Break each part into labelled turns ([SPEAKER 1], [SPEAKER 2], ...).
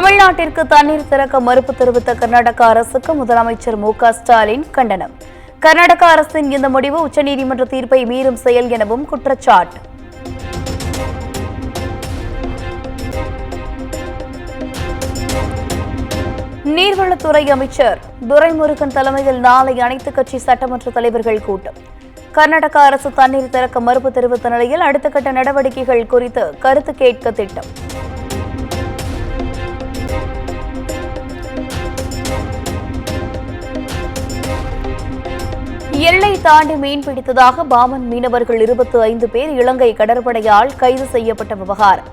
[SPEAKER 1] தமிழ்நாட்டிற்கு தண்ணீர் திறக்க மறுப்பு தெரிவித்த கர்நாடக அரசுக்கு முதலமைச்சர் மு.க.ஸ்டாலின் கண்டனம். கர்நாடக அரசின் இந்த முடிவு உச்சநீதிமன்ற தீர்ப்பை மீறும் செயல் எனவும் குற்றச்சாட்டு. நீர்வளத்துறை அமைச்சர் துரைமுருகன் தலைமையில் நாளை அனைத்துக் கட்சி சட்டமன்ற தலைவர்கள் கூட்டம். கர்நாடக அரசு தண்ணீர் திறக்க மறுப்பு தெரிவித்த நிலையில் அடுத்த கட்ட நடவடிக்கைகள் குறித்து கருத்து கேட்க திட்டம். எல்லை தாண்டி மீன் பிடித்ததாக பாமன் மீனவர்கள் 25 பேர் இலங்கை கடற்படையால் கைது செய்யப்பட்ட விவகாரம்.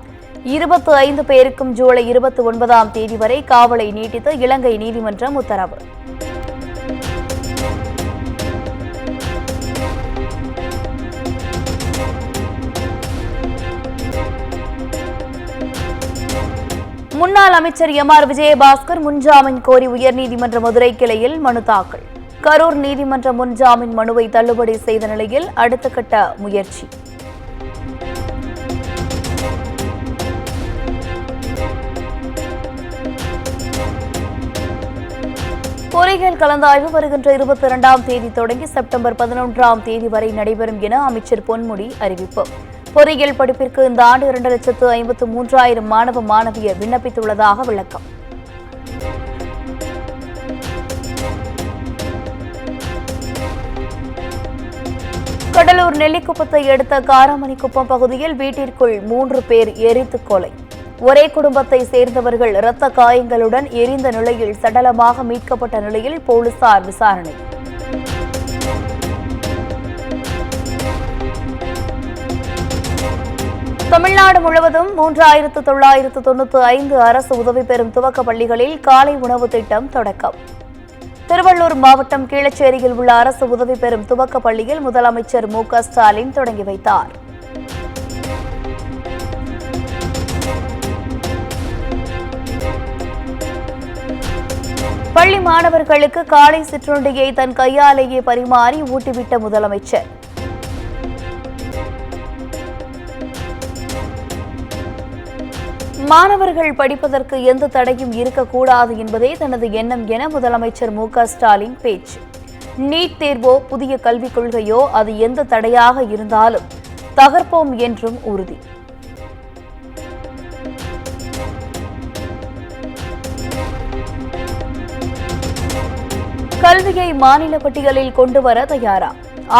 [SPEAKER 1] 25 பேருக்கும் ஜூலை 29ஆம் தேதி வரை காவலை நீட்டித்து இலங்கை நீதிமன்றம் உத்தரவு. முன்னாள் அமைச்சர் எம்.ஆர். விஜயபாஸ்கர் முன்ஜாமீன் கோரி உயர்நீதிமன்ற மதுரை கிளையில் மனு தாக்கல். கரூர் நீதிமன்ற முன்ஜாமீன் மனுவை தள்ளுபடி செய்த நிலையில் அடுத்த கட்ட முயற்சி. பொறியியல் கலந்தாய்வு வருகின்ற 22ஆம் தேதி தொடங்கி செப்டம்பர் 11ஆம் தேதி வரை நடைபெறும் என அமைச்சர் பொன்முடி அறிவிப்பு. பொறியியல் படிப்பிற்கு இந்த ஆண்டு 2,53,000 மாணவ மாணவியர் விண்ணப்பித்துள்ளதாக விளக்கம். கடலூர் நெல்லிக்குப்பத்தை அடுத்த காராமணிக்குப்பம் பகுதியில் வீட்டிற்குள் 3 பேர் எரித்து கொலை. ஒரே குடும்பத்தை சேர்ந்தவர்கள் இரத்த காயங்களுடன் எரிந்த நிலையில் சடலமாக மீட்கப்பட்ட நிலையில் போலீசார் விசாரணை. தமிழ்நாடு முழுவதும் 3,995 அரசு உதவி பெறும் துவக்க பள்ளிகளில் காலை உணவு திட்டம் தொடக்கம். திருவள்ளூர் மாவட்டம் கீழச்சேரியில் உள்ள அரசு உதவி பெறும் துவக்க பள்ளியில் முதலமைச்சர் மு.க.ஸ்டாலின் தொடங்கி வைத்தார். பள்ளி மாணவர்களுக்கு காலை சிற்றுண்டியை தன் கையாலேயே பரிமாறி ஊட்டிவிட்ட முதலமைச்சர். மாணவர்கள் படிப்பதற்கு எந்த தடையும் இருக்கக்கூடாது என்பதே தனது எண்ணம் என முதலமைச்சர் மு.க.ஸ்டாலின் பேச்சு. நீட் தேர்வோ புதிய கல்விக் கொள்கையோ அது எந்த தடையாக இருந்தாலும் தகர்ப்போம் என்றும் உறுதி. கல்வியை மாநில பட்டியலில் கொண்டுவர தயாரா?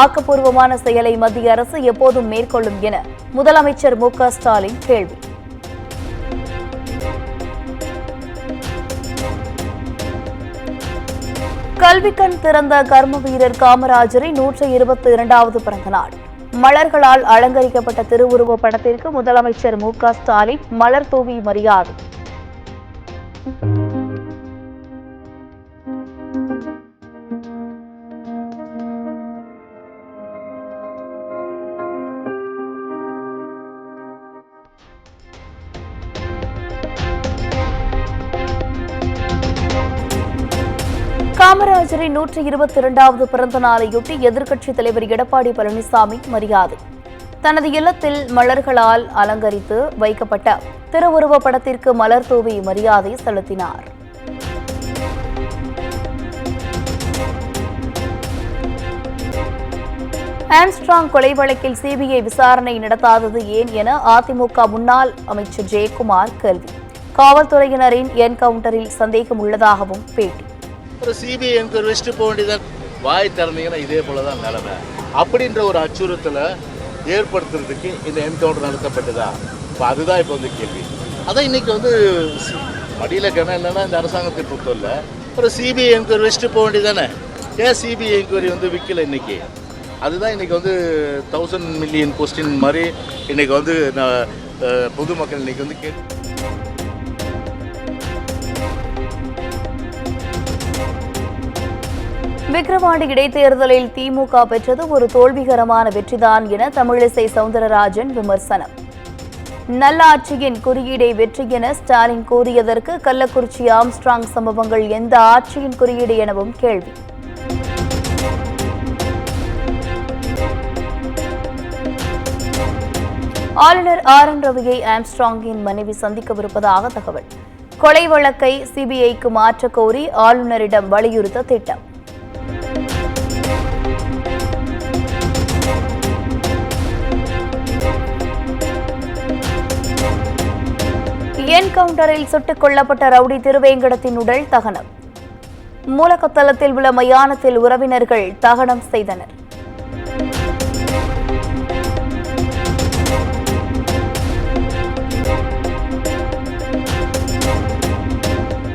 [SPEAKER 1] ஆக்கப்பூர்வமான செயலை மத்திய அரசு எப்போதும் மேற்கொள்ளும் என முதலமைச்சர் மு.க.ஸ்டாலின் கேள்வி. கல்விக்கண் திறந்த கர்ம வீரர் காமராஜரின் 122வது பிறந்த நாள். மலர்களால் அலங்கரிக்கப்பட்ட திருவுருவ படத்திற்கு முதலமைச்சர் மு.க.ஸ்டாலின் மலர் தூவி மரியாதை. காமராஜரின் 122வது பிறந்த நாளையொட்டி எதிர்க்கட்சித் தலைவர் எடப்பாடி பழனிசாமி மரியாதை. தனது இல்லத்தில் மலர்களால் அலங்கரித்து வைக்கப்பட்ட திருவுருவ படத்திற்கு மலர் தூவி மரியாதை செலுத்தினார். ஆம்ஸ்ட்ராங் கொலை வழக்கில் சிபிஐ விசாரணை நடத்தாதது ஏன் என அதிமுக முன்னாள் அமைச்சர் ஜெயக்குமார் கேள்வி. காவல்துறையினரின் என்கவுண்டரில் சந்தேகம் உள்ளதாகவும் பேட்டி.
[SPEAKER 2] ஒரு சிபிஐ என்கொயரி வச்சுட்டு போக வேண்டியதான். வாய் திறந்தீங்கன்னா இதே போல தான் நிலைமை. அப்படின்ற ஒரு அச்சுறுத்தலை ஏற்படுத்துறதுக்கு இந்த என்கவுண்டர் நடத்தப்பட்டதா? இப்போ அதுதான் இப்போ வந்து கேள்வி. அதான் இன்னைக்கு வந்து மடியில் கணம் என்னன்னா இந்த அரசாங்கத்தை பொறுத்தவரை ஒரு சிபிஐ என்கொயரி வச்சுட்டு போக வேண்டியதானே. ஏன் சிபிஐ என்கொயரி வந்து விற்கல இன்னைக்கு? அதுதான் இன்னைக்கு வந்து 1000 மில்லியன் கொஸ்டின் மாதிரி இன்னைக்கு வந்து பொதுமக்கள் இன்னைக்கு வந்து
[SPEAKER 1] விக்கிரவாண்டி இடைத்தேர்தலில் திமுக பெற்றது ஒரு தோல்விகரமான வெற்றிதான் என தமிழிசை சவுந்தரராஜன் விமர்சனம். நல்லாட்சியின் குறியீடே வெற்றி என ஸ்டாலின் கூறியதற்கு கள்ளக்குறிச்சி ஆம்ஸ்ட்ராங் சம்பவங்கள் எந்த ஆட்சியின் குறியீடு எனவும் கேள்வி. ஆளுநர் ஆர்.என். ரவியை ஆம்ஸ்ட்ராங்கின் மனைவி சந்திக்கவிருப்பதாக தகவல். கொலை வழக்கை சிபிஐக்கு மாற்றக் கோரி ஆளுநரிடம் வலியுறுத்த திட்டம். என்கவுண்டரில் சுட்டுக் கொல்லப்பட்ட ரவுடி திருவேங்கடத்தின் உடல் தகனம். மூலக்கத்தளத்தில் உள்ள மயானத்தில் உறவினர்கள் தகனம் செய்தனர்.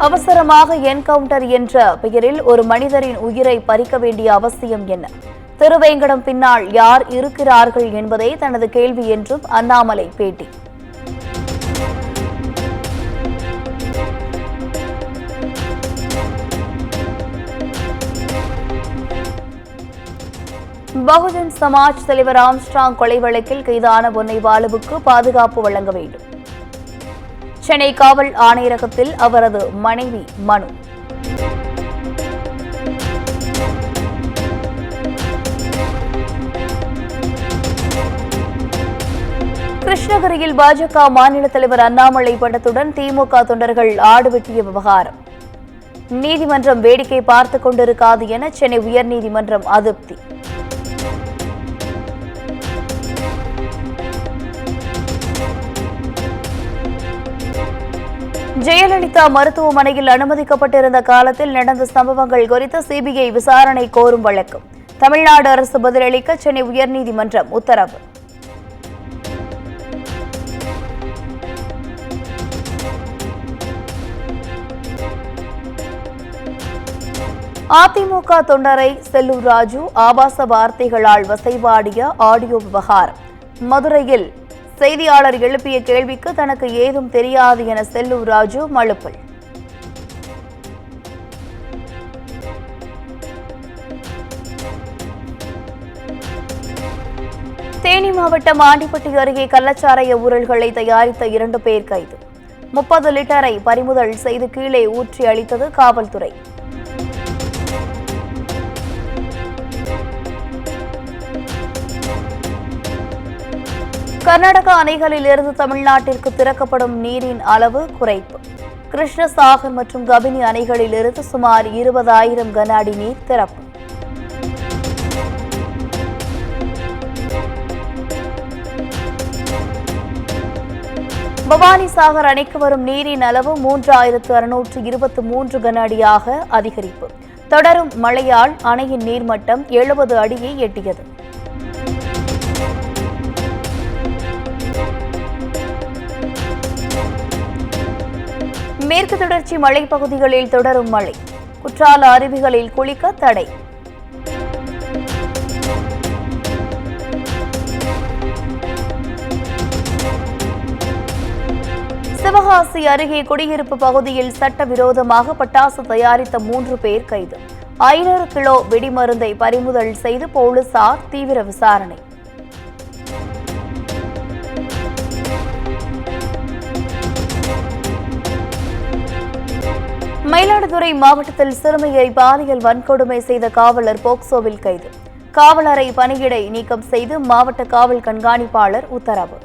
[SPEAKER 1] அவசரமாக என்கவுண்டர் என்ற பெயரில் ஒரு மனிதரின் உயிரை பறிக்க வேண்டிய அவசியம் என்ன? திருவேங்கடம் பின்னால் யார் இருக்கிறார்கள் என்பதே தனது கேள்வி என்றும் அண்ணாமலை பேட்டி. பகுஜன் சமாஜ் தலைவர் ஆம்ஸ்ட்ராங் கொலை வழக்கில் கைதான பொன்னை பாலுவுக்கு பாதுகாப்பு வழங்க வேண்டும். சென்னை காவல் ஆணையரகத்தில் அவரது மனைவி மனு. கிருஷ்ணகிரியில் பாஜக மாநில தலைவர் அண்ணாமலை படத்துடன் திமுக தொண்டர்கள் ஆடு வெட்டிய விவகாரம். நீதிமன்றம் வேடிக்கை பார்த்துக் கொண்டிருக்காது என சென்னை உயர்நீதிமன்றம் அதிருப்தி. ஜெயலலிதா மருத்துவமனையில் அனுமதிக்கப்பட்டிருந்த காலத்தில் நடந்த சம்பவங்கள் குறித்து சிபிஐ விசாரணை கோரும் வழக்கு. தமிழ்நாடு அரசு பதிலளிக்க சென்னை உயர்நீதிமன்றம் உத்தரவு. அதிமுக தொண்டரை செல்லூர் ராஜு ஆபாச வார்த்தைகளால் வசைபாடிய ஆடியோ விவகாரம். மதுரையில் செய்தியாளர் எழுப்பிய கேள்விக்கு தனக்கு ஏதும் தெரியாது என செல்லூர் ராஜு மழுப்பல். தேனி மாவட்டம் ஆண்டிப்பட்டி அருகே கள்ளச்சாராய ஊழல்களை தயாரித்த 2 பேர் கைது. 30 லிட்டரை பறிமுதல் செய்து கீழே ஊற்றி அளித்தது காவல்துறை. கர்நாடக அணைகளில் இருந்து தமிழ்நாட்டிற்கு திறக்கப்படும் நீரின் அளவு குறைப்பு. கிருஷ்ணசாகர் மற்றும் கபினி அணைகளில் இருந்து சுமார் 20,000 கன அடி நீர் திறப்பு. பவானிசாகர் அணைக்கு வரும் நீரின் அளவு 3,623 கன அடியாக அதிகரிப்பு. தொடரும் மழையால் அணையின் நீர்மட்டம் 70 அடியை எட்டியது. மேற்கு தொடர்ச்சி மலைப்பகுதிகளில் தொடரும் மழை. குற்றால அருவிகளில் குளிக்க தடை. சிவகாசி அருகே குடியிருப்பு பகுதியில் சட்டவிரோதமாக பட்டாசு தயாரித்த 3 பேர் கைது. 500 கிலோ வெடிமருந்தை பறிமுதல் செய்து போலீசார் தீவிர விசாரணை. மயிலாடுதுறை மாவட்டத்தில் சிறுமியை பாலியல் வன்கொடுமை செய்த காவலர் போக்சோவில் கைது. காவலரை பணியிடை நீக்கம் செய்து மாவட்ட காவல் கண்காணிப்பாளர் உத்தரவு.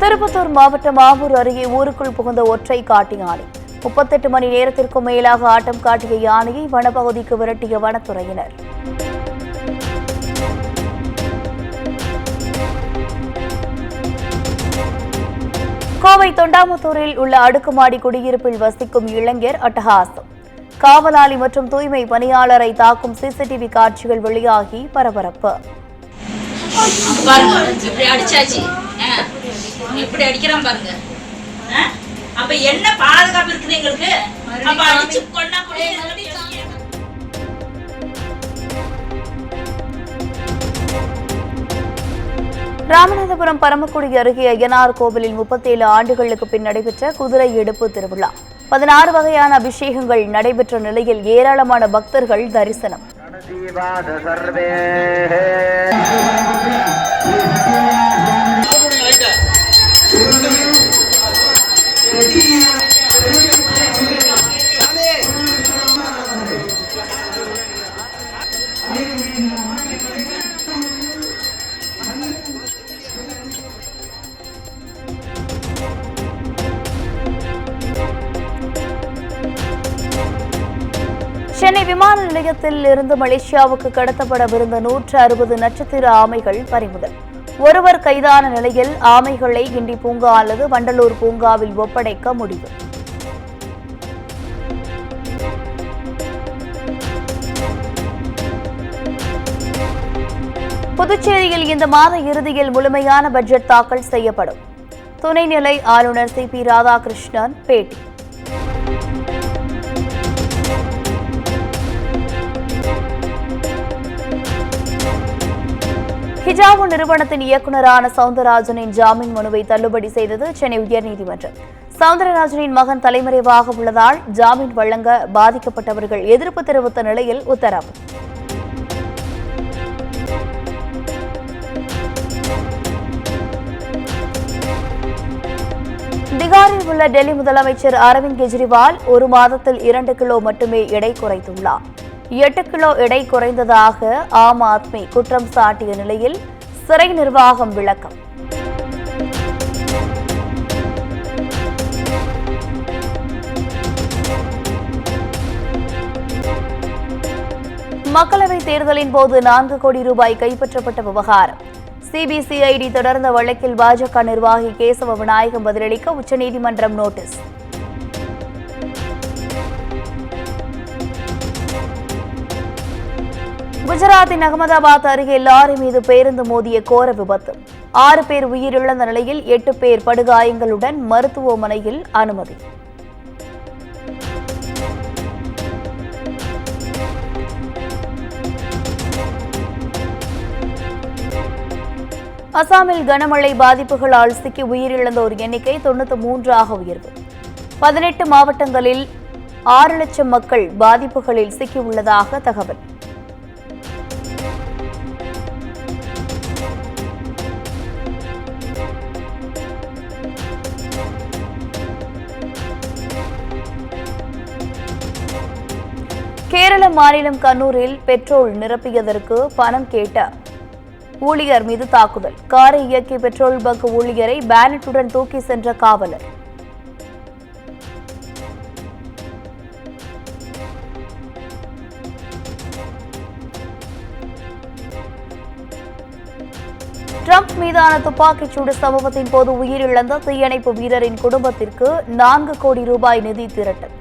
[SPEAKER 1] திருப்பத்தூர் மாவட்டம் ஆவூர் அருகே ஊருக்குள் புகுந்த ஒற்றை காட்டு யானை. 38 மணி நேரத்திற்கும் மேலாக ஆட்டம் காட்டிய யானையை வனப்பகுதிக்கு விரட்டிய வனத்துறையினர். கோவை தொண்டாமுத்தூரில் உள்ள அடுக்குமாடி குடியிருப்பில் வசிக்கும் இளைஞர் அட்டகாசம். காவலாளி மற்றும் தூய்மை பணியாளரை தாக்கும் சிசிடிவி காட்சிகள் வெளியாகி பரபரப்பு. ராமநாதபுரம் பரமக்குடி அருகே ஐயனார் கோவிலில் 37 ஆண்டுகளுக்கு பின் நடைபெற்ற குதிரை எடுப்பு திருவிழா. 16 வகையான அபிஷேகங்கள் நடைபெற்ற நிலையில் ஏராளமான பக்தர்கள் தரிசனம். விமான நிலையத்தில் இருந்து மலேசியாவுக்கு கடத்தப்படவிருந்த 160 நட்சத்திர ஆமைகள் பறிமுதல். ஒருவர் கைதான நிலையில் ஆமைகளை கிண்டி பூங்கா அல்லது வண்டலூர் பூங்காவில் ஒப்படைக்க முடிவு. புதுச்சேரியில் இந்த மாத இறுதியில் முழுமையான பட்ஜெட் தாக்கல் செய்யப்படும். துணைநிலை ஆளுநர் CP ராதாகிருஷ்ணன் பேட்டி. ஹிஜாபு நிறுவனத்தின் இயக்குநரான சவுந்தரராஜனின் ஜாமீன் மனுவை தள்ளுபடி செய்தது சென்னை உயர்நீதிமன்றம். சவுந்தரராஜனின் மகன் தலைமறைவாக உள்ளதால் ஜாமீன் வழங்க பாதிக்கப்பட்டவர்கள் எதிர்ப்பு தெரிவித்த நிலையில் உத்தரவு. பீகாரில் உள்ள டெல்லி முதலமைச்சர் அரவிந்த் கெஜ்ரிவால் ஒரு மாதத்தில் 2 கிலோ மட்டுமே எடை குறைத்துள்ளார். 8 கிலோ எடை குறைந்ததாக ஆம் ஆத்மி குற்றம் சாட்டிய நிலையில் சிறை நிர்வாகம் விளக்கம். மக்களவைத் தேர்தலின் போது 4 கோடி ரூபாய் கைப்பற்றப்பட்ட விவகாரம். CBCID தொடர்ந்த வழக்கில் பாஜக நிர்வாகி கேசவ விநாயகம் பதிலளிக்க உச்சநீதிமன்றம் நோட்டீஸ். குஜராத்தின் அகமதாபாத் அருகே லாரி மீது பேருந்து மோதிய கோர விபத்து. 6 பேர் உயிரிழந்த நிலையில் 8 பேர் படுகாயங்களுடன் மருத்துவமனையில் அனுமதி. அசாமில் கனமழை பாதிப்புகளால் சிக்கி உயிரிழந்தோர் எண்ணிக்கை 93 உயர்வு. 18 மாவட்டங்களில் 6 லட்சம் மக்கள் பாதிப்புகளில் சிக்கியுள்ளதாக தகவல். கேரள மாநிலம் கண்ணூரில் பெட்ரோல் நிரப்பியதற்கு பணம் கேட்ட ஊழியர் மீது தாக்குதல். காரை இயக்கி பெட்ரோல் பங்க் ஊழியரை பேனட்டுடன் தூக்கி சென்ற காவலர். டிரம்ப் மீதான துப்பாக்கிச்சூடு சம்பவத்தின் போது உயிரிழந்த தீயணைப்பு வீரரின் குடும்பத்திற்கு 4 கோடி ரூபாய் நிதி திரட்டல்.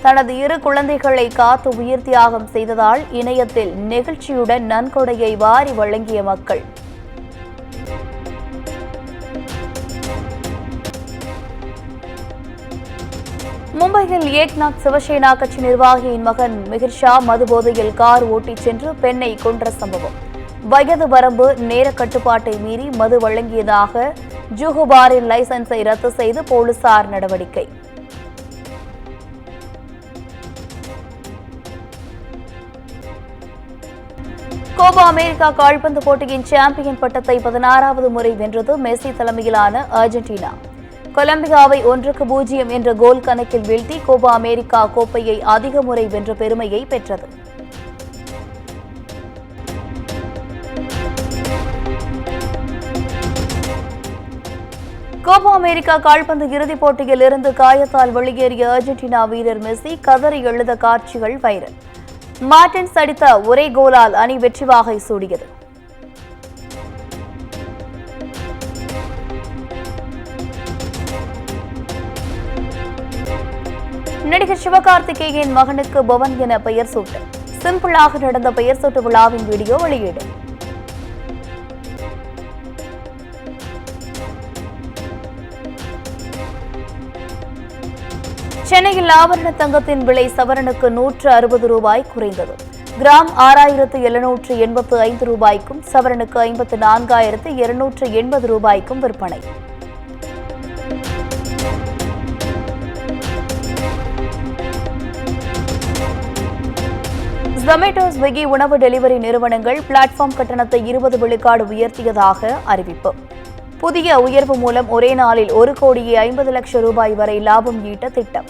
[SPEAKER 1] தனது 2 குழந்தைகளை காத்து உயிர் தியாகம் செய்ததால் இணையத்தில் நெகிழ்ச்சியுடன் நன்கொடையை வாரி வழங்கிய மக்கள். மும்பையில் ஏக்நாத் சிவசேனா கட்சி நிர்வாகியின் மகன் மிகிர் ஷா மதுபோதையில் கார் ஓட்டிச் சென்று பெண்ணை கொன்ற சம்பவம். வயது வரம்பு நேர கட்டுப்பாட்டை மீறி மது வழங்கியதாக ஜூஹு பாரின் லைசன்ஸை ரத்து செய்து போலீசார் நடவடிக்கை. கோபா அமெரிக்கா கால்பந்து போட்டியின் சாம்பியன் பட்டத்தை 16வது முறை வென்றது மெஸ்ஸி தலைமையிலான அர்ஜென்டினா. கொலம்பியாவை 1-0 என்ற கோல் கணக்கில் வீழ்த்தி கோபா அமெரிக்கா கோப்பையை அதிக முறை வென்ற பெருமையை பெற்றது. கோபா அமெரிக்கா கால்பந்து இறுதிப் போட்டியில் இருந்து காயத்தால் வெளியேறிய அர்ஜென்டினா வீரர் மெஸ்ஸி கதறி எழுத காட்சிகள் வைரல். மார்டின்ஸ் அடித்த ஒரே கோலால் அணி வெற்றி வாகை சூடியது. நடிகர் சிவகார்த்திகேயன் மகனுக்கு பவன் என பெயர் சூட்டு. சிம்பிளாக நடந்த பெயர் சூட்டு விழாவின் வீடியோ வெளியீடு. சென்னையில் ஆபரண தங்கத்தின் விலை சவரனுக்கு 160 ரூபாய் குறைந்தது. கிராம் 6785 ரூபாய்க்கும் சவரனுக்கு 54,280 ரூபாய்க்கும் விற்பனை. ஜொமேட்டோ, ஸ்விக்கி உணவு டெலிவரி நிறுவனங்கள் பிளாட்ஃபார்ம் கட்டணத்தை 20 விழுக்காடு உயர்த்தியதாக அறிவிப்பு. புதிய உயர்வு மூலம் ஒரே நாளில் 1,50,00,000 ரூபாய் வரை லாபம் ஈட்ட திட்டம்.